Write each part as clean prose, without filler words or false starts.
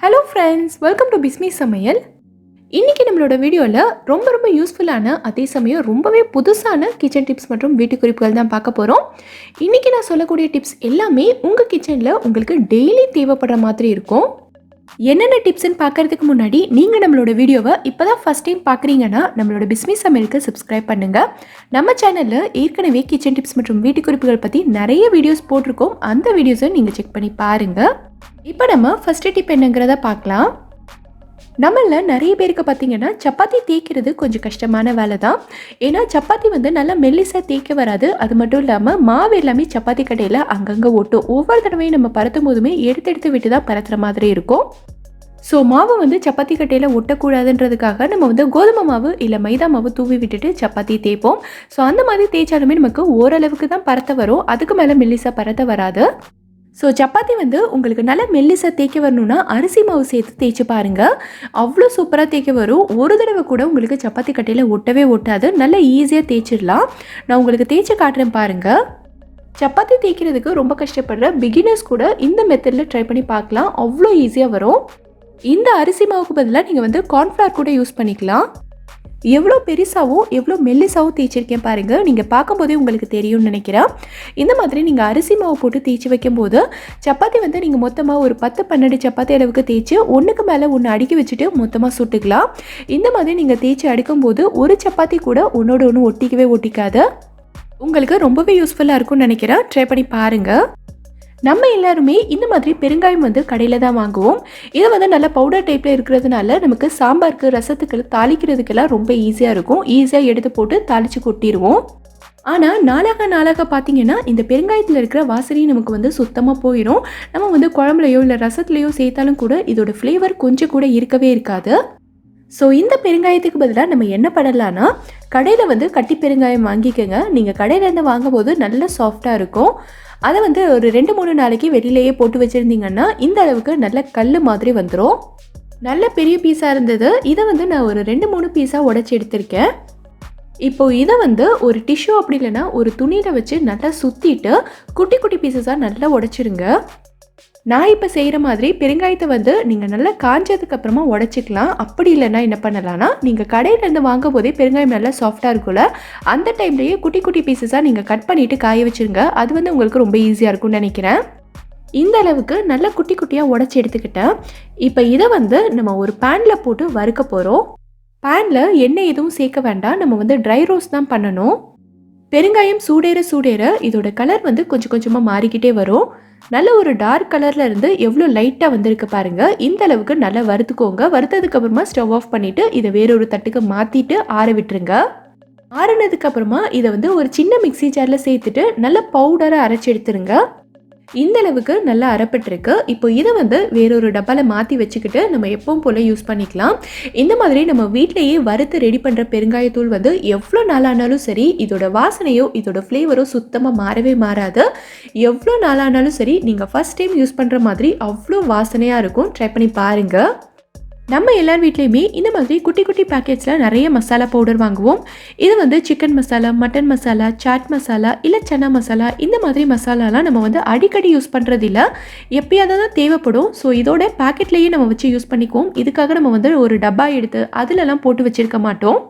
Hello friends, welcome to Bismi சமையல். இன்றைக்கி நம்மளோட வீடியோவில் ரொம்ப யூஸ்ஃபுல்லான, அதே சமயம் ரொம்பவே புதுசான கிச்சன் டிப்ஸ் மற்றும் வீட்டு குறிப்புகள் தான் பார்க்க போகிறோம். இன்றைக்கி நான் சொல்லக்கூடிய டிப்ஸ் எல்லாமே உங்கள் கிச்சனில் உங்களுக்கு டெய்லி தேவைப்படுற மாதிரி இருக்கும். என்னென்ன டிப்ஸ்ன்னு பார்க்குறதுக்கு முன்னாடி நீங்கள் நம்மளோட வீடியோவை இப்போ தான் ஃபஸ்ட் டைம் பார்க்குறீங்கன்னா நம்மளோட பிஸ்மி சமையலுக்கு சப்ஸ்கிரைப் பண்ணுங்கள். நம்ம சேனலில் ஏற்கனவே கிச்சன் டிப்ஸ் மற்றும் வீட்டு குறிப்புகள் பற்றி நிறைய வீடியோஸ் போட்டிருக்கோம். அந்த வீடியோஸை நீங்கள் செக் பண்ணி பாருங்கள். இப்போ நம்ம ஃபஸ்ட்டு டிப் என்னங்கிறத பார்க்கலாம். நம்மள நிறைய பேருக்கு பார்த்தீங்கன்னா சப்பாத்தி தேய்க்கிறது கொஞ்சம் கஷ்டமான வேலை தான். ஏன்னா சப்பாத்தி நல்லா மெல்லிசாக தேய்க்க வராது. அது மட்டும் இல்லாமல் மாவு எல்லாமே சப்பாத்தி கட்டையில் அங்கங்கே ஒட்டும். ஒவ்வொரு தடவையும் நம்ம பரத்தும் போதுமே எடுத்து விட்டு தான் பரத்துற மாதிரி இருக்கும். ஸோ மாவு சப்பாத்தி கட்டையில் ஒட்டக்கூடாதுன்றதுக்காக நம்ம கோதுமை மாவு இல்லை மைதா மாவு தூவி விட்டுட்டு சப்பாத்தி தேய்ப்போம். ஸோ அந்த மாதிரி தேய்ச்சாலுமே நமக்கு ஓரளவுக்கு தான் பரத்த வரும். அதுக்கு மேலே மெல்லிசாக பரத்த வராது. ஸோ சப்பாத்தி உங்களுக்கு நல்லா மெல்லிசாக தேய்க்க வரணும்னா அரிசி மாவு சேர்த்து தேய்ச்சி பாருங்கள். அவ்வளோ சூப்பராக தேய்க்க வரும். ஒரு தடவை கூட உங்களுக்கு சப்பாத்தி கட்டையில் ஒட்டவே ஒட்டாது. நல்லா ஈஸியாக தேய்ச்சிடலாம். நான் உங்களுக்கு தேய்ச்சி காட்டுறேன் பாருங்கள். சப்பாத்தி தேய்க்கிறதுக்கு ரொம்ப கஷ்டப்படுற பிகினர்ஸ் கூட இந்த மெத்தடில் ட்ரை பண்ணி பார்க்கலாம். அவ்வளோ ஈஸியாக வரும். இந்த அரிசி மாவுக்கு பதிலாக நீங்கள் கார்ன்ஃப்ளவர் கூட யூஸ் பண்ணிக்கலாம். எவ்வளோ பெருசாவோ எவ்வளோ மெல்லிசாவோ தேய்ச்சிருக்கேன் பாருங்கள். நீங்கள் பார்க்கும்போதே உங்களுக்கு தெரியும்னு நினைக்கிறேன். இந்த மாதிரி நீங்கள் அரிசி மாவு போட்டு தேய்ச்சி வைக்கும்போது சப்பாத்தி நீங்கள் மொத்தமாக ஒரு 10-12 சப்பாத்தி அளவுக்கு தேய்ச்சி ஒன்றுக்கு மேலே ஒன்று அடுக்கி வச்சுட்டு மொத்தமாக சுட்டுக்கலாம். இந்த மாதிரி நீங்கள் தேய்ச்சி அடுக்கும்போது ஒரு சப்பாத்தி கூட ஒன்றோட ஒன்று ஒட்டிக்காது. உங்களுக்கு ரொம்பவே யூஸ்ஃபுல்லாக இருக்கும்னு நினைக்கிறேன். ட்ரை பண்ணி பாருங்கள். நம்ம எல்லாருமே இந்த மாதிரி பெருங்காயம் கடையில் தான் வாங்குவோம். இது நல்ல பவுடர் டைப்பில் இருக்கிறதுனால நமக்கு சாம்பாருக்கு, ரசத்துக்கு, தாளிக்கிறதுக்கெல்லாம் ரொம்ப ஈஸியாக இருக்கும். ஈஸியாக எடுத்து போட்டு தாளித்து கொட்டிடுவோம். ஆனால் நாளாக பார்த்தீங்கன்னா இந்த பெருங்காயத்தில் இருக்கிற வாசனையும் நமக்கு சுத்தமாக போயிடும். நம்ம குழம்புலையோ இல்லை ரசத்துலையோ சேர்த்தாலும் கூட இதோட ஃப்ளேவர் கொஞ்சம் கூட இருக்கவே இருக்காது. ஸோ இந்த பெருங்காயத்துக்கு பதிலாக நம்ம என்ன பண்ணலான்னா கடையில் கட்டி பெருங்காயம் வாங்கிக்கோங்க. நீங்கள் கடையிலேருந்து வாங்கும்போது நல்ல சாஃப்டாக இருக்கும். அதை ஒரு 2-3 நாளைக்கு வெளியிலேயே போட்டு வச்சுருந்தீங்கன்னா இந்த அளவுக்கு நல்ல கல் மாதிரி வந்துடும். நல்ல பெரிய பீஸாக இருந்தது. இதை நான் ஒரு 2-3 பீஸாக உடச்சி எடுத்திருக்கேன். இப்போது இதை ஒரு டிஷ்யூ அப்படி இல்லைன்னா ஒரு துணியில் வச்சு நல்லா சுற்றிட்டு குட்டி குட்டி பீஸஸாக நல்லா உடச்சிருங்க. நான் இப்போ செய்கிற மாதிரி பெருங்காயத்தை நீங்கள் நல்லா காஞ்சதுக்கு அப்புறமா உடச்சிக்கலாம். அப்படி இல்லைன்னா என்ன பண்ணலான்னா நீங்கள் கடையிலேருந்து வாங்கும் போதே பெருங்காயம் நல்லா சாஃப்டாக இருக்கும்ல, அந்த டைம்லேயே குட்டி குட்டி பீஸஸாக நீங்கள் கட் பண்ணிவிட்டு காய வச்சுருங்க. அது உங்களுக்கு ரொம்ப ஈஸியாக இருக்கும்னு நினைக்கிறேன். இந்த அளவுக்கு நல்லா குட்டி குட்டியாக உடச்சி எடுத்துக்கிட்டேன். இப்போ இதை நம்ம ஒரு பேனில் போட்டு வறுக்க போகிறோம். பேனில் எண்ணெய் எதுவும் சேர்க்க வேண்டாம். நம்ம ட்ரை ரோஸ்ட் தான் பண்ணணும். பெருங்காயம் சூடேற இதோட கலர் கொஞ்சம் கொஞ்சமாக மாறிக்கிட்டே வரும். நல்ல ஒரு டார்க் கலரில் இருந்து எவ்வளோ லைட்டாக வந்திருக்கு பாருங்கள். இந்த அளவுக்கு நல்லா வறுத்துக்கோங்க. வறுத்ததுக்கு அப்புறமா ஸ்டவ் ஆஃப் பண்ணிவிட்டு இதை வேறொரு தட்டுக்கு மாற்றிட்டு ஆற விட்டுருங்க. ஆறினதுக்கு அப்புறமா இதை ஒரு சின்ன மிக்ஸி ஜாரில் சேர்த்துட்டு நல்ல பவுடரை அரைச்சி எடுத்துருங்க. இந்த அளவுக்கு நல்லா அரைப்பட்டிருக்கு. இப்போ இதை வேறொரு டப்பாவில் மாற்றி வச்சுக்கிட்டு நம்ம எப்பவும் போல் யூஸ் பண்ணிக்கலாம். இந்த மாதிரி நம்ம வீட்டிலேயே வறுத்து ரெடி பண்ணுற பெருங்காயத்தூள் எவ்வளோ நாளானாலும் சரி இதோட வாசனையோ இதோட ஃப்ளேவரோ சுத்தமாக மாறவே மாறாது. எவ்வளோ நாளானாலும் சரி நீங்கள் ஃபஸ்ட் டைம் யூஸ் பண்ணுற மாதிரி அவ்வளோ வாசனையாக இருக்கும். ட்ரை பண்ணி பாருங்கள். நம்ம எல்லார் வீட்லேயுமே இந்த மாதிரி குட்டி குட்டி பேக்கெட்ஸில் நிறைய மசாலா பவுடர் வாங்குவோம். இது சிக்கன் மசாலா, மட்டன் மசாலா, சாட் மசாலா இல்லை சன்னா மசாலா, இந்த மாதிரி மசாலாலாம் நம்ம அடிக்கடி யூஸ் பண்ணுறது இல்லை. எப்பயாவது தான் தேவைப்படும். ஸோ இதோட பேக்கெட்லேயே நம்ம வச்சு யூஸ் பண்ணிக்குவோம். இதுக்காக நம்ம ஒரு டப்பா எடுத்து அதிலெல்லாம் போட்டு வச்சுருக்க மாட்டோம்.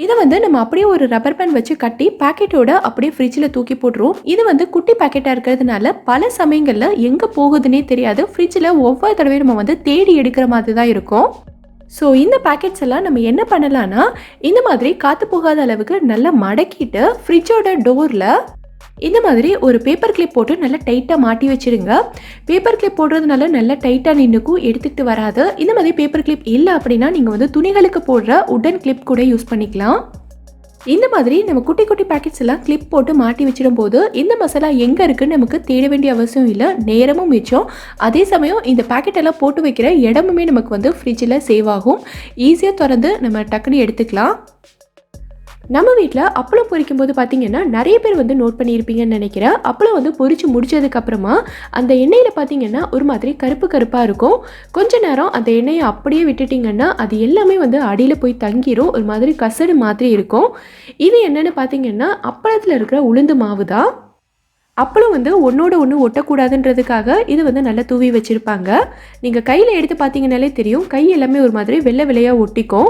இதை நம்ம அப்படியே ஒரு ரப்பர் பேண்ட் வச்சு கட்டி பேக்கெட்டோட அப்படியே ஃப்ரிட்ஜில் தூக்கி போட்டுருவோம். இது குட்டி பேக்கெட்டாக இருக்கிறதுனால பல சமயங்களில் எங்கே போகுதுன்னே தெரியாது. ஃப்ரிட்ஜில் ஒவ்வொரு தடவையும் நம்ம தேடி எடுக்கிற மாதிரி தான் இருக்கும். ஸோ இந்த பேக்கெட்ஸ் எல்லாம் நம்ம என்ன பண்ணலான்னா இந்த மாதிரி காற்று போகாத அளவுக்கு நல்லா மடக்கிட்டு ஃப்ரிட்ஜோட டோரில் இந்த மாதிரி ஒரு பேப்பர் கிளிப் போட்டு நல்லா டைட்டாக மாட்டி வச்சுருங்க. பேப்பர் கிளிப் போடுறதுனால நல்லா டைட்டாக நின்றுக்கும், எடுத்துக்கிட்டு வராது. இந்த மாதிரி பேப்பர் கிளிப் இல்லை அப்படின்னா நீங்கள் துணிகளுக்கு போடுற உடன் கிளிப் கூட யூஸ் பண்ணிக்கலாம். இந்த மாதிரி நம்ம குட்டி குட்டி பேக்கெட்ஸ் எல்லாம் கிளிப் போட்டு மாட்டி வச்சிடும் போது இந்த மசாலா எங்கே இருக்குன்னு நமக்கு தேட வேண்டிய அவசியம் இல்லை. நேரமும் மிச்சம். அதே சமயம் இந்த பேக்கெட் எல்லாம் போட்டு வைக்கிற இடமுமே நமக்கு ஃப்ரிட்ஜில் சேவ் ஆகும். ஈஸியாக திறந்து நம்ம டக்குன்னு எடுத்துக்கலாம். நம்ம வீட்டில் அப்பளம் பொரிக்கும் போது பார்த்தீங்கன்னா நிறைய பேர் நோட் பண்ணியிருப்பீங்கன்னு நினைக்கிறேன். அப்பளம் பொரிச்சு முடிச்சதுக்கப்புறமா அந்த எண்ணெயில் பார்த்தீங்கன்னா ஒரு மாதிரி கருப்பாக இருக்கும். கொஞ்ச நேரம் அந்த எண்ணெயை அப்படியே விட்டுட்டிங்கன்னா அது எல்லாமே அடியில் போய் தங்கிரும். ஒரு மாதிரி கசடு மாதிரி இருக்கும். இது என்னென்னு பார்த்தீங்கன்னா அப்பளத்தில் இருக்கிற உளுந்து மாவு தான். அப்பளம் வந்து ஒன்றோட ஒன்று ஒட்டக்கூடாதுன்றதுக்காக இது வந்து நல்லா தூவி வச்சுருப்பாங்க. நீங்கள் கையில் எடுத்து பார்த்தீங்கன்னாலே தெரியும், கை எல்லாமே ஒரு மாதிரி வெள்ளை வெள்ளையாக ஒட்டிக்கும்.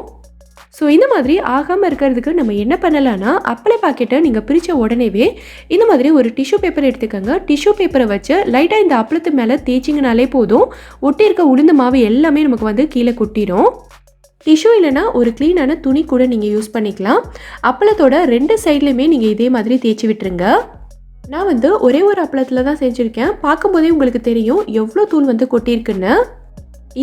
ஸோ இந்த மாதிரி ஆகாமல் இருக்கிறதுக்கு நம்ம என்ன பண்ணலான்னா, அப்பளை பாக்கெட்டை நீங்கள் பிரித்த உடனேவே இந்த மாதிரி ஒரு டிஷ்யூ பேப்பர் எடுத்துக்கோங்க. டிஷ்யூ பேப்பரை வச்சு லைட்டாக இந்த அப்பளத்து மேலே தேய்ச்சிங்கனாலே போதும், ஒட்டி இருக்க உளுந்து மாவு எல்லாமே நமக்கு வந்து கீழே கொட்டிடும். டிஷ்யூ இல்லைனா ஒரு க்ளீனான துணி கூட நீங்கள் யூஸ் பண்ணிக்கலாம். அப்பளத்தோட 2 சைட்லையுமே நீங்கள் இதே மாதிரி தேய்ச்சி விட்டுருங்க. நான் வந்து ஒரே ஒரு அப்பளத்தில் தான் செஞ்சுருக்கேன். பார்க்கும்போதே உங்களுக்கு தெரியும் எவ்வளோ தூள் வந்து கொட்டியிருக்குன்னு.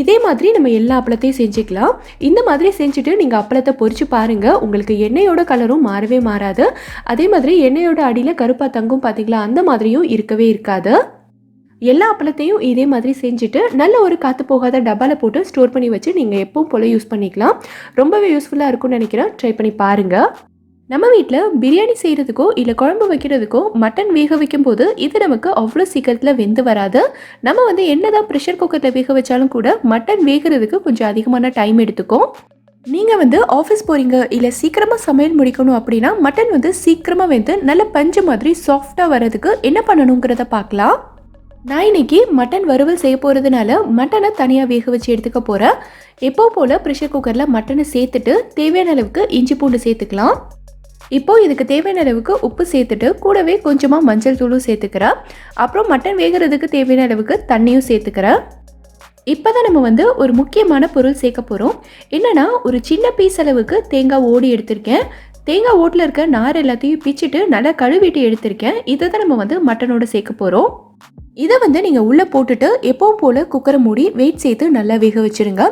இதே மாதிரி நம்ம எல்லா அப்பளத்தையும் செஞ்சுக்கலாம். இந்த மாதிரி செஞ்சுட்டு நீங்கள் அப்பளத்தை பொரிச்சு பாருங்கள். உங்களுக்கு எண்ணெயோட கலரும் மாறவே மாறாது. அதே மாதிரி எண்ணெயோட அடியில் கருப்பாக தங்கும் பார்த்தீங்களா, அந்த மாதிரியும் இருக்கவே இருக்காது. எல்லா அப்பளத்தையும் இதே மாதிரி செஞ்சுட்டு நல்ல ஒரு காற்று போகாத டப்பாவில் போட்டு ஸ்டோர் பண்ணி வச்சு நீங்கள் எப்பவும் போல் யூஸ் பண்ணிக்கலாம். ரொம்பவே யூஸ்ஃபுல்லாக இருக்கும்னு நினைக்கிறேன். ட்ரை பண்ணி பாருங்கள். நம்ம வீட்டில் பிரியாணி செய்கிறதுக்கோ இல்லை குழம்பு வைக்கிறதுக்கோ மட்டன் வேக வைக்கும் போது இது நமக்கு அவ்வளோ சீக்கிரத்தில் வெந்து வராது. நம்ம வந்து என்னதான் ப்ரெஷர் குக்கரில் வேக வச்சாலும் கூட மட்டன் வேகிறதுக்கு கொஞ்சம் அதிகமான டைம் எடுத்துக்கும். நீங்கள் வந்து ஆஃபீஸ் போகிறீங்க இல்லை சீக்கிரமாக சமையல் முடிக்கணும் அப்படின்னா மட்டன் வந்து சீக்கிரமாக வெந்து நல்ல பஞ்சு மாதிரி சாஃப்டாக வர்றதுக்கு என்ன பண்ணணுங்கிறத பார்க்கலாம். நான் இன்னைக்கு மட்டன் வறுவல் செய்ய போகிறதுனால மட்டனை தனியாக வேக வச்சு எடுத்துக்க போகிறேன். எப்போ போல் ப்ரெஷர் குக்கரில் மட்டனை சேர்த்துட்டு தேவையான அளவுக்கு இஞ்சி பூண்டு சேர்த்துக்கலாம். இப்போ இதுக்கு தேவையான அளவுக்கு உப்பு சேர்த்துட்டு கூடவே கொஞ்சமாக மஞ்சள் தூளும் சேர்த்துக்கிறேன். அப்புறம் மட்டன் வேகிறதுக்கு தேவையான அளவுக்கு தண்ணியும் சேர்த்துக்கிறேன். இப்போ தான் நம்ம வந்து ஒரு முக்கியமான பொருள் சேர்க்க போகிறோம். என்னென்னா ஒரு சின்ன பீஸ் அளவுக்கு தேங்காய் ஓடி எடுத்திருக்கேன். தேங்காய் ஓட்டில் இருக்க நார் எல்லாத்தையும் பிச்சுட்டு நல்லா கழுவிட்டு எடுத்திருக்கேன். இதை தான் நம்ம வந்து மட்டனோட சேர்க்க போகிறோம். இதை வந்து நீங்கள் உள்ளே போட்டுட்டு எப்பவும் போல் குக்கரை மூடி வெயிட் சேர்த்து நல்லா வேக வச்சுருங்க.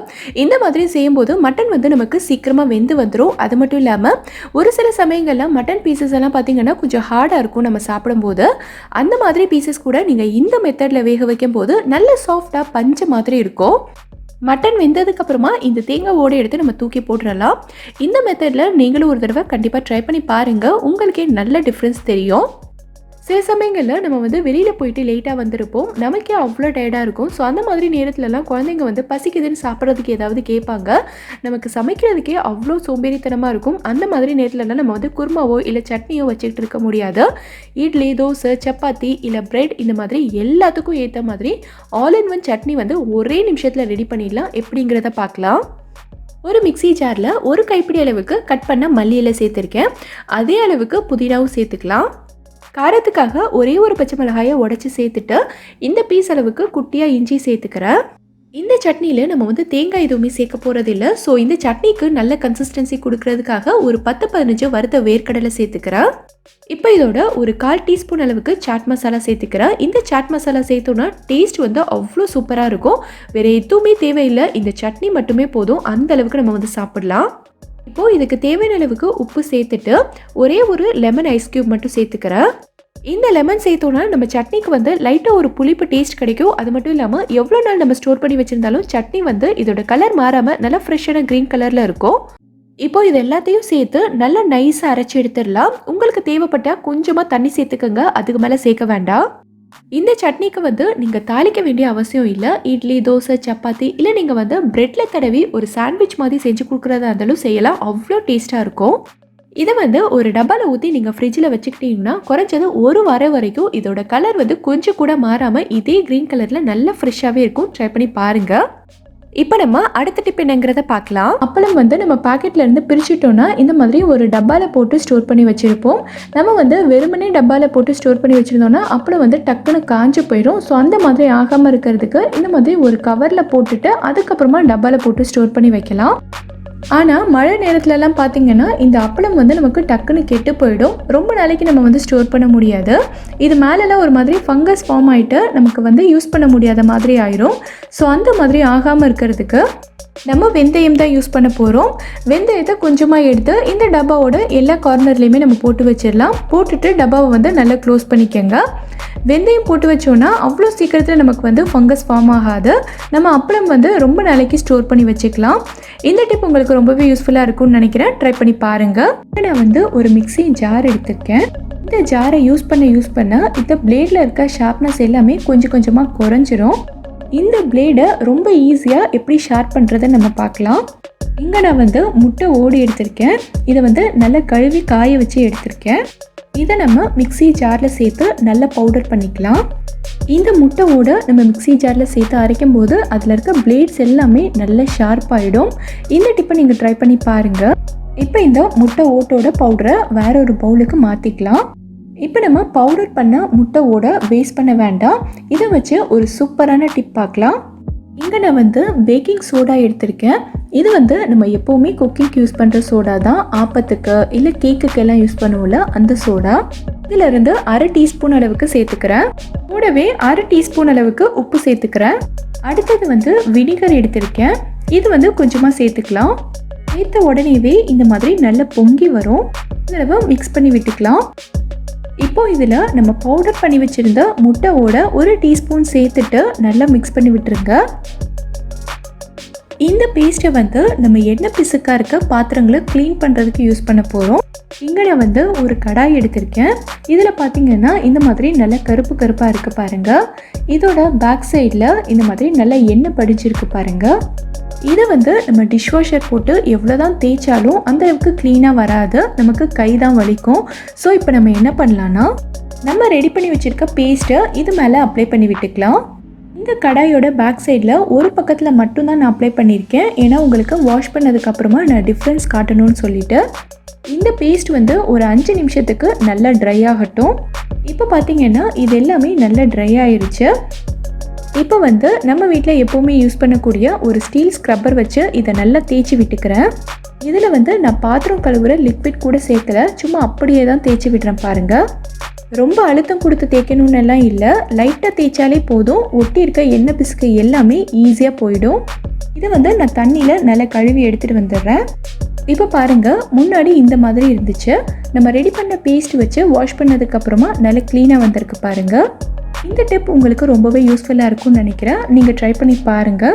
இந்த மாதிரி செய்யும்போது மட்டன் வந்து நமக்கு சீக்கிரமாக வெந்து வந்துடும். அது மட்டும் இல்லாமல் ஒரு சில சமயங்கள்லாம் மட்டன் பீசஸ் எல்லாம் பார்த்திங்கன்னா கொஞ்சம் ஹார்டாக இருக்கும் நம்ம சாப்பிடும்போது. அந்த மாதிரி பீசஸ் கூட நீங்கள் இந்த மெத்தடில் வேக வைக்கும் போது நல்ல சாஃப்டாக பஞ்சு மாதிரி இருக்கும். மட்டன் வெந்ததுக்கப்புறமா இந்த தேங்காய் ஓடு எடுத்து நம்ம தூக்கி போட்டுடலாம். இந்த மெத்தடில் நீங்களும் ஒரு தடவை கண்டிப்பாக ட்ரை பண்ணி பாருங்கள். உங்களுக்கே நல்ல டிஃப்ரென்ஸ் தெரியும். சில சமயங்களில் நம்ம வந்து வெளியில் போயிட்டு லேட்டாக வந்திருப்போம், நமக்கே அவ்வளோ டயர்டாக இருக்கும். ஸோ அந்த மாதிரி நேரத்துலலாம் குழந்தைங்க வந்து பசிக்குதுன்னு சாப்பிட்றதுக்கு ஏதாவது கேட்பாங்க. நமக்கு சமைக்கிறதுக்கே அவ்வளோ சோம்பேறித்தனமாக இருக்கும். அந்த மாதிரி நேரத்துலலாம் நம்ம வந்து குருமாவோ இல்லை சட்னியோ வச்சுக்கிட்டு இருக்க முடியாது. இட்லி, தோசை, சப்பாத்தி இல்லை பிரெட் இந்த மாதிரி எல்லாத்துக்கும் ஏற்ற மாதிரி ஆல் இன் ஒன் சட்னி வந்து ஒரே நிமிஷத்தில் ரெடி பண்ணிடலாம். எப்படிங்கிறத பார்க்கலாம். ஒரு மிக்ஸி ஜாரில் ஒரு கைப்பிடி அளவுக்கு கட் பண்ண மல்லி இலை சேர்த்துருக்கேன். அதே அளவுக்கு புதினாவும் சேர்த்துக்கலாம். காரத்துக்காக ஒரே ஒரு பச்சை மிளகாயை உடச்சி சேர்த்துட்டு இந்த பீஸ் அளவுக்கு குட்டியாக இஞ்சி சேர்த்துக்கிறேன். இந்த சட்னியில் நம்ம வந்து தேங்காய் எதுவுமே சேர்க்க போகிறதில்ல. ஸோ இந்த சட்னிக்கு நல்ல கன்சிஸ்டன்சி கொடுக்கறதுக்காக ஒரு 10-15 வறுத்த வேர்க்கடலை சேர்த்துக்கிறேன். இப்போ இதோட ஒரு 1/4 டீஸ்பூன் அளவுக்கு சாட் மசாலா சேர்த்துக்கிறேன். இந்த சாட் மசாலா சேர்த்தோன்னா டேஸ்ட் வந்து அவ்வளோ சூப்பராக இருக்கும். வேறு எதுவுமே தேவையில்லை, இந்த சட்னி மட்டுமே போதும். அந்த அளவுக்கு நம்ம வந்து சாப்பிடலாம். இப்போது இதுக்கு தேவையான அளவுக்கு உப்பு சேர்த்துட்டு ஒரே ஒரு லெமன் ஐஸ் க்யூப் மட்டும் சேர்த்துக்கிறேன். இந்த லெமன் சேர்த்தோன்னா நம்ம சட்னிக்கு வந்து லைட்டாக ஒரு புளிப்பு டேஸ்ட் கிடைக்கும். அது மட்டும் இல்லாமல் எவ்வளோ நாள் நம்ம ஸ்டோர் பண்ணி வச்சுருந்தாலும் சட்னி வந்து இதோட கலர் மாறாமல் நல்லா ஃப்ரெஷ்ஷான க்ரீன் கலரில் இருக்கும். இப்போ இது எல்லாத்தையும் சேர்த்து நல்லா நைஸாக அரைச்சி எடுத்துடலாம். உங்களுக்கு தேவைப்பட்டால் கொஞ்சமாக தண்ணி சேர்த்துக்கோங்க, அதுக்கு மேலே சேர்க்க வேண்டாம். இந்த சட்னிக்கு வந்து நீங்கள் தாளிக்க வேண்டிய அவசியம் இல்லை. இட்லி, தோசை, சப்பாத்தி இல்லை நீங்கள் வந்து பிரெட்டில் தடவி ஒரு சாண்ட்விச் மாதிரி செஞ்சு கொடுக்குறதா இருந்தாலும் செய்யலாம். அவ்வளோ டேஸ்ட்டாக இருக்கும். இதை வந்து ஒரு டப்பாவில் ஊற்றி நீங்கள் ஃப்ரிட்ஜில் வச்சுக்கிட்டிங்கன்னா குறைஞ்சது 1 வாரம் வரைக்கும் இதோட கலர் வந்து கொஞ்சம் கூட மாறாமல் இதே க்ரீன் கலரில் நல்லா ஃப்ரெஷ்ஷாகவே இருக்கும். ட்ரை பண்ணி பாருங்கள். இப்போ நம்ம அடுத்த டிப் என்னங்கிறத பார்க்கலாம். அப்பளம் வந்து நம்ம பாக்கெட்லேருந்து பிரிச்சுட்டோன்னா இந்த மாதிரி ஒரு டப்பாவில் போட்டு ஸ்டோர் பண்ணி வச்சுருப்போம். நம்ம வந்து வெறுமனே டப்பாவில் போட்டு ஸ்டோர் பண்ணி வச்சுருந்தோன்னா அப்பளம் வந்து டக்குன்னு காஞ்சு போயிடும். ஸோ அந்த மாதிரி ஆகாமல் இருக்கிறதுக்கு இந்த மாதிரி ஒரு கவரில் போட்டுட்டு அதுக்கப்புறமா டப்பாவில் போட்டு ஸ்டோர் பண்ணி வைக்கலாம். ஆனால் மழை நேரத்துலலாம் பார்த்திங்கன்னா இந்த அப்பளம் வந்து நமக்கு டக்குன்னு கெட்டு போயிடும். ரொம்ப நாளைக்கு நம்ம வந்து ஸ்டோர் பண்ண முடியாது. இது மேலெல்லாம் ஒரு மாதிரி ஃபங்கஸ் ஃபார்ம் ஆகிட்டு நமக்கு வந்து யூஸ் பண்ண முடியாத மாதிரி ஆயிரும். ஸோ அந்த மாதிரி ஆகாமல் இருக்கிறதுக்கு நம்ம வெந்தயம் தான் யூஸ் பண்ண போகிறோம். வெந்தயத்தை கொஞ்சமாக எடுத்து இந்த டப்பாவோட எல்லா கார்னர்லேயுமே நம்ம போட்டு வச்சிடலாம். போட்டுட்டு டப்பாவை வந்து நல்லா க்ளோஸ் பண்ணிக்கோங்க. வெந்தயம் போட்டு வச்சோன்னா அவ்வளோ சீக்கிரத்தில் நமக்கு வந்து ஃபங்கஸ் ஃபார்ம் ஆகாது. நம்ம அப்பளம் வந்து ரொம்ப நாளைக்கு ஸ்டோர் பண்ணி வச்சுக்கலாம். இந்த டிப் உங்களுக்கு ரொம்பவே யூஸ்ஃபுல்லாக இருக்கும்னு நினைக்கிறேன். ட்ரை பண்ணி பாருங்கள். நான் வந்து ஒரு மிக்ஸி ஜார் எடுத்திருக்கேன். இந்த ஜாரை யூஸ் பண்ண இந்த பிளேடில் இருக்க ஷார்ப்னஸ் எல்லாமே கொஞ்சம் கொஞ்சமாக குறைஞ்சிரும். இந்த பிளேடை ரொம்ப ஈஸியாக எப்படி ஷார்ப் பண்ணுறதை நம்ம பார்க்கலாம். இங்கே நான் வந்து முட்டை ஓடி எடுத்திருக்கேன். இதை வந்து நல்லா கழுவி காய வச்சு எடுத்திருக்கேன். இதை நம்ம மிக்ஸி ஜாரில் சேர்த்து நல்லா பவுடர் பண்ணிக்கலாம். இந்த முட்டையோட நம்ம மிக்ஸி ஜாரில் சேர்த்து அரைக்கும் போது அதில் இருக்க பிளேட்ஸ் எல்லாமே நல்லா ஷார்ப்பாகிடும். இந்த டிப்பை நீங்கள் ட்ரை பண்ணி பாருங்கள். இப்போ இந்த முட்டை ஓட்டோட பவுடரை வேற ஒரு பவுலுக்கு மாற்றிக்கலாம். இப்போ நம்ம பவுடர் பண்ண முட்டை ஓட வேஸ்ட் பண்ண வேண்டாம். இதை வச்சு ஒரு சூப்பரான டிப் பார்க்கலாம். இங்கே நான் பேக்கிங் சோடா எடுத்திருக்கேன். இது நம்ம எப்போவுமே குக்கிங்க்கு யூஸ் பண்ணுற சோடா தான். ஆப்பத்துக்கு இல்லை கேக்குக்கு எல்லாம் யூஸ் பண்ணுவோம்ல அந்த சோடா. இதிலிருந்து 1/2 டீஸ்பூன் அளவுக்கு சேர்த்துக்கிறேன். கூடவே 1/2 டீஸ்பூன் அளவுக்கு உப்பு சேர்த்துக்கிறேன். அடுத்தது வினிகர் எடுத்திருக்கேன். இது கொஞ்சமாக சேர்த்துக்கலாம். சேர்த்த உடனேவே இந்த மாதிரி நல்லா பொங்கி வரும். தடவை மிக்ஸ் பண்ணி விட்டுக்கலாம். இப்போ இதில் நம்ம பவுடர் பண்ணி வச்சுருந்த முட்டையோட 1 டீஸ்பூன் சேர்த்துட்டு நல்லா மிக்ஸ் பண்ணி விட்டுருங்க. இந்த பேஸ்ட்டை நம்ம எண்ணெய் பிசுக்காக இருக்க பாத்திரங்களை க்ளீன் பண்ணுறதுக்கு யூஸ் பண்ண போகிறோம். இங்கே நான் ஒரு கடாய் எடுத்திருக்கேன். இதில் பார்த்தீங்கன்னா இந்த மாதிரி நல்லா கருப்பு கருப்பாக இருக்குது பாருங்கள். இதோட பேக் சைடில் இந்த மாதிரி நல்லா எண்ணெய் படிச்சிருக்கு பாருங்கள். இதை நம்ம டிஷ்வாஷர் போட்டு எவ்வளோ தான் தேய்ச்சாலும் அந்த அளவுக்கு க்ளீனாக வராது, நமக்கு கை தான் வலிக்கும். ஸோ இப்போ நம்ம என்ன பண்ணலான்னா, நம்ம ரெடி பண்ணி வச்சுருக்க பேஸ்ட்டை இது மேலே அப்ளை பண்ணி விட்டுக்கலாம். இந்த கடாயோட பேக் சைடில் ஒரு பக்கத்தில் மட்டும்தான் நான் அப்ளை பண்ணியிருக்கேன். ஏன்னா உங்களுக்கு வாஷ் பண்ணதுக்கப்புறமா நான் டிஃப்ரென்ஸ் காட்டணும்னு சொல்லிவிட்டு. இந்த பேஸ்ட் ஒரு 5 நிமிஷத்துக்கு நல்லா ட்ரை ஆகட்டும். இப்போ பார்த்தீங்கன்னா இது எல்லாமே நல்லா ட்ரை ஆயிருச்சு. இப்போ நம்ம வீட்டில் எப்போவுமே யூஸ் பண்ணக்கூடிய ஒரு ஸ்டீல் ஸ்க்ரப்பர் வச்சு இதை நல்லா தேய்ச்சி விட்டுக்கிறேன். இதில் நான் பாத்திரம் கழுவுற லிக்விட் கூட சேர்க்கல, சும்மா அப்படியே தான் தேய்ச்சி விடுறேன் பாருங்கள். ரொம்ப அழுத்தம் கொடுத்து தேய்க்கணும்னு எல்லாம் இல்லை, லைட்டாக தேய்ச்சாலே போதும். ஒட்டி இருக்க எண்ணெய் பிசுக்கு எல்லாமே ஈஸியாக போயிடும். இதை நான் தண்ணியில் நல்லா கழுவி எடுத்துகிட்டு வந்துடுறேன். இப்போ பாருங்கள், முன்னாடி இந்த மாதிரி இருந்துச்சு. நம்ம ரெடி பண்ண பேஸ்ட் வச்சு வாஷ் பண்ணதுக்கப்புறமா நல்லா க்ளீனாக வந்திருக்கு பாருங்கள். இந்த டிப் உங்களுக்கு ரொம்பவே யூஸ்ஃபுல்லாக இருக்கும்னு நினைக்கிறேன். நீங்கள் ட்ரை பண்ணி பாருங்கள்.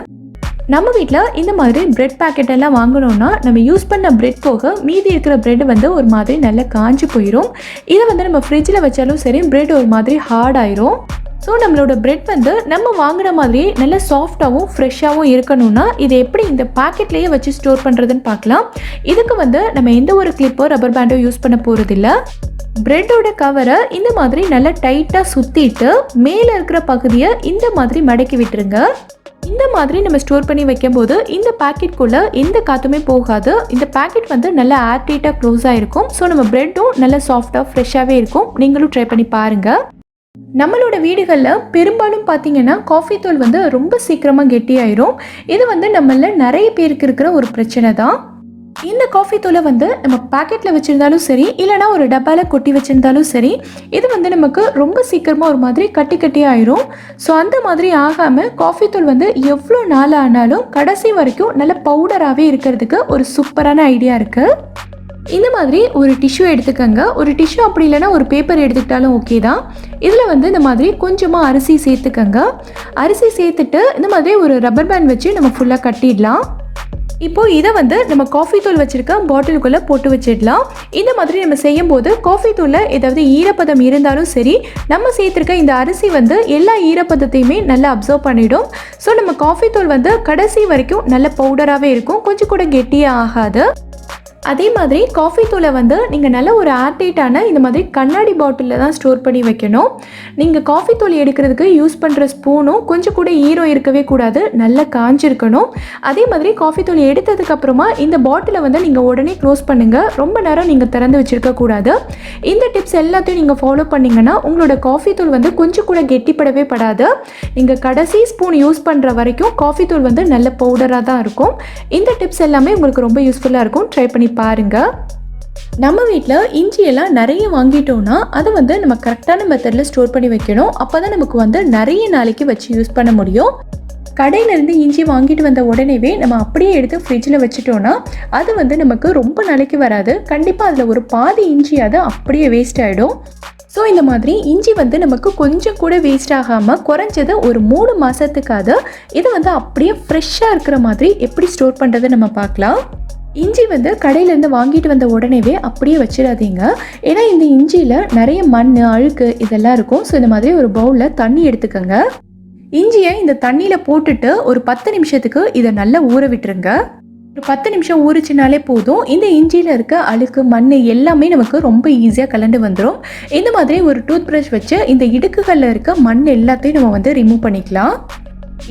நம்ம வீட்டில் இந்த மாதிரி பிரெட் பேக்கெட் எல்லாம் வாங்கினோன்னா நம்ம யூஸ் பண்ண பிரெட் போக மீதி இருக்கிற பிரெட் ஒரு மாதிரி நல்லா காஞ்சி போயிடும். இதை நம்ம ஃப்ரிட்ஜில் வச்சாலும் சரி பிரெட் ஒரு மாதிரி ஹார்ட் ஆயிரும். ஸோ நம்மளோட பிரெட் நம்ம வாங்கின மாதிரியே நல்லா சாஃப்டாகவும் ஃப்ரெஷ்ஷாகவும் இருக்கணும்னா இதை எப்படி இந்த பேக்கெட்லேயே வச்சு ஸ்டோர் பண்ணுறதுன்னு பார்க்கலாம். இதுக்கு நம்ம எந்த ஒரு கிளிப்போ ரப்பர் பேண்டோ யூஸ் பண்ண போகிறதில்ல. பிரெட்டோட கவரை இந்த மாதிரி நல்லா டைட்டாக சுற்றிட்டு மேலே இருக்கிற பகுதியை இந்த மாதிரி மடக்கி விட்டுருங்க. இந்த மாதிரி நம்ம ஸ்டோர் பண்ணி வைக்கும்போது இந்த பேக்கெட்குள்ளே எந்த காற்றுமே போகாது. இந்த பேக்கெட் நல்லா ஏர்டைட்டாக க்ளோஸ் ஆகிருக்கும். ஸோ நம்ம பிரெட்டும் நல்லா சாஃப்டாக ஃப்ரெஷ்ஷாகவே இருக்கும். நீங்களும் ட்ரை பண்ணி பாருங்கள். நம்மளோட வீடுகளில் பெரும்பாலும் பார்த்தீங்கன்னா காஃபி தூள் ரொம்ப சீக்கிரமாக கெட்டியாயிரும். இது நம்மள நிறைய பேருக்கு இருக்கிற ஒரு பிரச்சனை தான். இந்த காஃபி தூளை நம்ம பேக்கெட்டில் வச்சுருந்தாலும் சரி, இல்லைனா ஒரு டப்பாவில் கொட்டி வச்சுருந்தாலும் சரி, இது நமக்கு ரொம்ப சீக்கிரமாக ஒரு மாதிரி கட்டி கட்டி ஆயிரும். ஸோ அந்த மாதிரி ஆகாமல் காஃபி தூள் எவ்வளோ நாள் ஆனாலும் கடைசி வரைக்கும் நல்ல பவுடராகவே இருக்கிறதுக்கு ஒரு சூப்பரான ஐடியா இருக்குது. இந்த மாதிரி ஒரு டிஷ்யூ எடுத்துக்கோங்க. ஒரு டிஷ்யூ அப்படி இல்லைனா ஒரு பேப்பர் எடுத்துக்கிட்டாலும் ஓகே தான். இதில் இந்த மாதிரி கொஞ்சமாக அரிசி சேர்த்துக்கோங்க. அரிசி சேர்த்துட்டு இந்த மாதிரி ஒரு ரப்பர் பேண்ட் வச்சு நம்ம ஃபுல்லாக கட்டிடலாம். இப்போது இதை நம்ம காஃபி தூள் வச்சுருக்க பாட்டிலுக்குள்ளே போட்டு வச்சிடலாம். இந்த மாதிரி நம்ம செய்யும்போது காஃபி தூளில் ஏதாவது ஈரப்பதம் இருந்தாலும் சரி, நம்ம சேர்த்துருக்க இந்த அரிசி எல்லா ஈரப்பதத்தையுமே நல்லா அப்சர்வ் பண்ணிடும். ஸோ நம்ம காஃபி தூள் கடைசி வரைக்கும் நல்ல பவுடராகவே இருக்கும், கொஞ்சம் கூட கெட்டியாக ஆகாது. அதே மாதிரி காஃபி தூளை நீங்கள் நல்ல ஒரு ஏர்டைட்டான இந்த மாதிரி கண்ணாடி பாட்டிலில் தான் ஸ்டோர் பண்ணி வைக்கணும். நீங்கள் காஃபி தூள் எடுக்கிறதுக்கு யூஸ் பண்ணுற ஸ்பூனும் கொஞ்சம் கூட ஈரம் இருக்கவே கூடாது, நல்லா காஞ்சிருக்கணும். அதே மாதிரி காஃபி தூள் எடுத்ததுக்கப்புறமா இந்த பாட்டிலை நீங்கள் உடனே க்ளோஸ் பண்ணுங்கள். ரொம்ப நேரம் நீங்கள் திறந்து வச்சுருக்கக்கூடாது. இந்த டிப்ஸ் எல்லாத்தையும் நீங்கள் ஃபாலோ பண்ணிங்கன்னா உங்களோட காஃபி தூள் கொஞ்சம் கூட கெட்டிப்படவே படாது. நீங்கள் கடைசி ஸ்பூன் யூஸ் பண்ணுற வரைக்கும் காஃபி தூள் நல்ல பவுடராக தான் இருக்கும். இந்த டிப்ஸ் எல்லாமே உங்களுக்கு ரொம்ப யூஸ்ஃபுல்லாக இருக்கும். ட்ரை பண்ணி பாருங்க. நம்ம வீட்டில் இஞ்சியெல்லாம் நிறைய வாங்கிட்டோம்னா அதை நம்ம கரெக்டான மெத்தடில் ஸ்டோர் பண்ணி வைக்கணும். அப்போ தான் நமக்கு நிறைய நாளைக்கு வச்சு யூஸ் பண்ண முடியும். கடையிலேருந்து இஞ்சி வாங்கிட்டு வந்த உடனேவே நம்ம அப்படியே எடுத்து ஃப்ரிட்ஜில் வச்சுட்டோன்னா அது நமக்கு ரொம்ப நாளைக்கு வராது. கண்டிப்பாக அதில் ஒரு பாதி இஞ்சி அது அப்படியே வேஸ்ட் ஆகிடும். ஸோ இந்த மாதிரி இஞ்சி நமக்கு கொஞ்சம் கூட வேஸ்ட் ஆகாமல் குறைஞ்சது ஒரு 3 மாதத்துக்காவது இது அப்படியே ஃப்ரெஷ்ஷாக இருக்கிற மாதிரி எப்படி ஸ்டோர் பண்ணுறது நம்ம பார்க்கலாம். இஞ்சி கடையிலேருந்து வாங்கிட்டு வந்த உடனேவே அப்படியே வச்சிடாதீங்க. ஏன்னா இந்த இஞ்சியில் நிறைய மண், அழுக்கு இதெல்லாம் இருக்கும். ஸோ இந்த மாதிரி ஒரு பவுலில் தண்ணி எடுத்துக்கோங்க. இஞ்சியை இந்த தண்ணியில் போட்டுட்டு ஒரு 10 நிமிஷத்துக்கு இதை நல்லா ஊற விட்டுருங்க. ஒரு 10 நிமிஷம் ஊறிச்சினாலே போதும். இந்த இஞ்சியில் இருக்க அழுக்கு மண் எல்லாமே நமக்கு ரொம்ப ஈஸியாக கலண்டு வந்துடும். இந்த மாதிரி ஒரு டூத் ப்ரஷ் வச்சு இந்த இடுக்குகளில் இருக்க மண் எல்லாத்தையும் நம்ம வந்து ரிமூவ் பண்ணிக்கலாம்.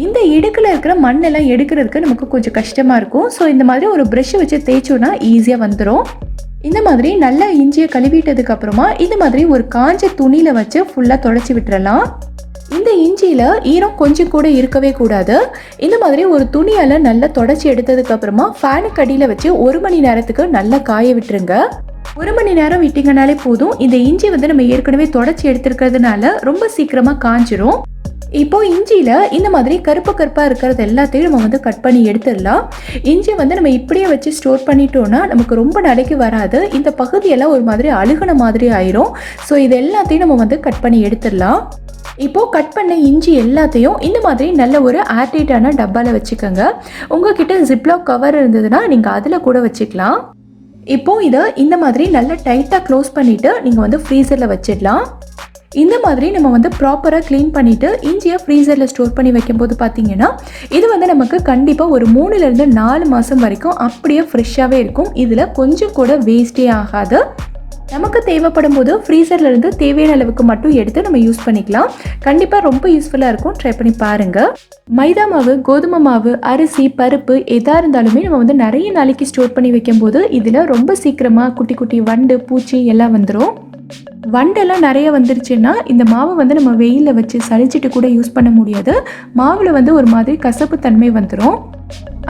இந்த இடுக்கில் இருக்கிற மண்ணெல்லாம் எடுக்கிறதுக்கு நமக்கு கொஞ்சம் கஷ்டமாக இருக்கும். ஸோ இந்த மாதிரி ஒரு ப்ரஷ் வச்சு தேய்ச்சோன்னா ஈஸியாக வந்துடும். இந்த மாதிரி நல்லா இஞ்சியை கழுவிட்டதுக்கு அப்புறமா இந்த மாதிரி ஒரு காஞ்ச துணியில் வச்சு ஃபுல்லாக தொடச்சி விட்டுறலாம். இந்த இஞ்சியில் ஈரம் கொஞ்சம் கூட இருக்கவே கூடாது. இந்த மாதிரி ஒரு துணியால் நல்லா தொடச்சி எடுத்ததுக்கு அப்புறமா ஃபேனுக்கு அடியில் வச்சு 1 மணி நேரத்துக்கு நல்லா காய விட்டுருங்க. 1 மணி நேரம் விட்டிங்கனாலே போதும். இந்த இஞ்சி வந்து நம்ம ஏற்கனவே தொடச்சி எடுத்துருக்கிறதுனால ரொம்ப சீக்கிரமாக காஞ்சிரும். இப்போ இஞ்சியில் இந்த மாதிரி கருப்பாக இருக்கிறது எல்லாத்தையும் நம்ம வந்து கட் பண்ணி எடுத்துடலாம். இஞ்சி வந்து நம்ம இப்படியே வச்சு ஸ்டோர் பண்ணிட்டோன்னா நமக்கு ரொம்ப நாளைக்கு வராது. இந்த பகுதியெல்லாம் ஒரு மாதிரி அழுகுன மாதிரி ஆயிரும். ஸோ இது எல்லாத்தையும் நம்ம வந்து கட் பண்ணி எடுத்துடலாம். இப்போது கட் பண்ண இஞ்சி எல்லாத்தையும் இந்த மாதிரி நல்ல ஒரு ஏர்டைட்டான டப்பாவில் வச்சுக்கோங்க. உங்ககிட்ட ஜிப்லாக் கவர் இருந்ததுன்னா நீங்கள் அதில் கூட வச்சுக்கலாம். இப்போது இதை இந்த மாதிரி நல்லா டைட்டாக க்ளோஸ் பண்ணிவிட்டு நீங்கள் வந்து ஃப்ரீசரில் வச்சிடலாம். இந்த மாதிரி நம்ம வந்து ப்ராப்பராக க்ளீன் பண்ணிவிட்டு இஞ்சியை ஃப்ரீசரில் ஸ்டோர் பண்ணி வைக்கும்போது பார்த்திங்கன்னா இது வந்து நமக்கு கண்டிப்பாக ஒரு 3லேருந்து 4 மாதம் வரைக்கும் அப்படியே ஃப்ரெஷ்ஷாகவே இருக்கும். இதில் கொஞ்சம் கூட வேஸ்டே ஆகாது. நமக்கு தேவைப்படும் போது ஃப்ரீசர்லேருந்து தேவையான அளவுக்கு மட்டும் எடுத்து நம்ம யூஸ் பண்ணிக்கலாம். கண்டிப்பாக ரொம்ப யூஸ்ஃபுல்லாக இருக்கும். ட்ரை பண்ணி பாருங்கள். மைதா மாவு, கோதுமை மாவு, அரிசி, பருப்பு எதாக இருந்தாலுமே நம்ம வந்து நிறைய நாளைக்கு ஸ்டோர் பண்ணி வைக்கும்போது இதில் ரொம்ப சீக்கிரமாக குட்டி குட்டி வண்டு, பூச்சி எல்லாம் வந்துடும். வண்டெல்லாம் நிறைய வந்துருச்சுன்னா இந்த மாவை வந்து நம்ம வெயிலில் வச்சு சளிச்சிட்டு கூட யூஸ் பண்ண முடியாது. மாவில் வந்து ஒரு மாதிரி கசப்பு தன்மை வந்துடும்.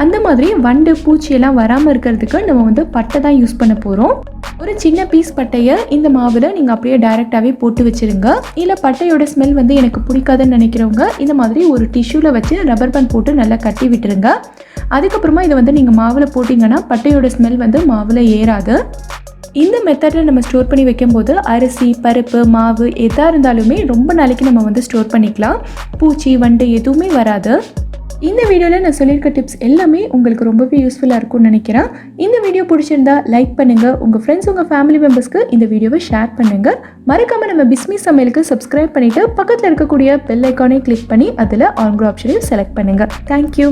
அந்த மாதிரி வண்டு, பூச்சியெல்லாம் வராமல் இருக்கிறதுக்கு நம்ம வந்து பட்டை தான் யூஸ் பண்ண போகிறோம். ஒரு சின்ன பீஸ் பட்டையை இந்த மாவில் நீங்கள் அப்படியே டைரெக்டாகவே போட்டு வச்சுருங்க. இல்லை பட்டையோட ஸ்மெல் வந்து எனக்கு பிடிக்காதுன்னு நினைக்கிறவங்க இந்த மாதிரி ஒரு டிஷ்யூவில் வச்சு ரப்பர் பேண்ட் போட்டு நல்லா கட்டி விட்டுருங்க. அதுக்கப்புறமா இதை வந்து நீங்கள் மாவில் போட்டிங்கன்னா பட்டையோட ஸ்மெல் வந்து மாவில் ஏறாது. இந்த மெத்தடில் நம்ம ஸ்டோர் பண்ணி வைக்கும்போது அரிசி, பருப்பு, மாவு எதாக இருந்தாலுமே ரொம்ப நாளைக்கு நம்ம வந்து ஸ்டோர் பண்ணிக்கலாம். பூச்சி, வண்டு எதுவுமே வராது. இந்த வீடியோவில் நான் சொல்லியிருக்க டிப்ஸ் எல்லாமே உங்களுக்கு ரொம்பவே யூஸ்ஃபுல்லாக இருக்கும்னு நினைக்கிறேன். இந்த வீடியோ பிடிச்சிருந்தா லைக் பண்ணுங்கள். உங்கள் ஃப்ரெண்ட்ஸ், உங்கள் ஃபேமிலி மெம்பர்ஸ்க்கு இந்த வீடியோவை ஷேர் பண்ணுங்கள். மறக்காமல் நம்ம பிஸ்மி சமையலுக்கு சப்ஸ்கிரைப் பண்ணிவிட்டு பக்கத்தில் இருக்கக்கூடிய பெல் ஐக்கானை கிளிக் பண்ணி அதில் ஆல் ஆப்ஷனையும் செலக்ட் பண்ணுங்கள். தேங்க்யூ.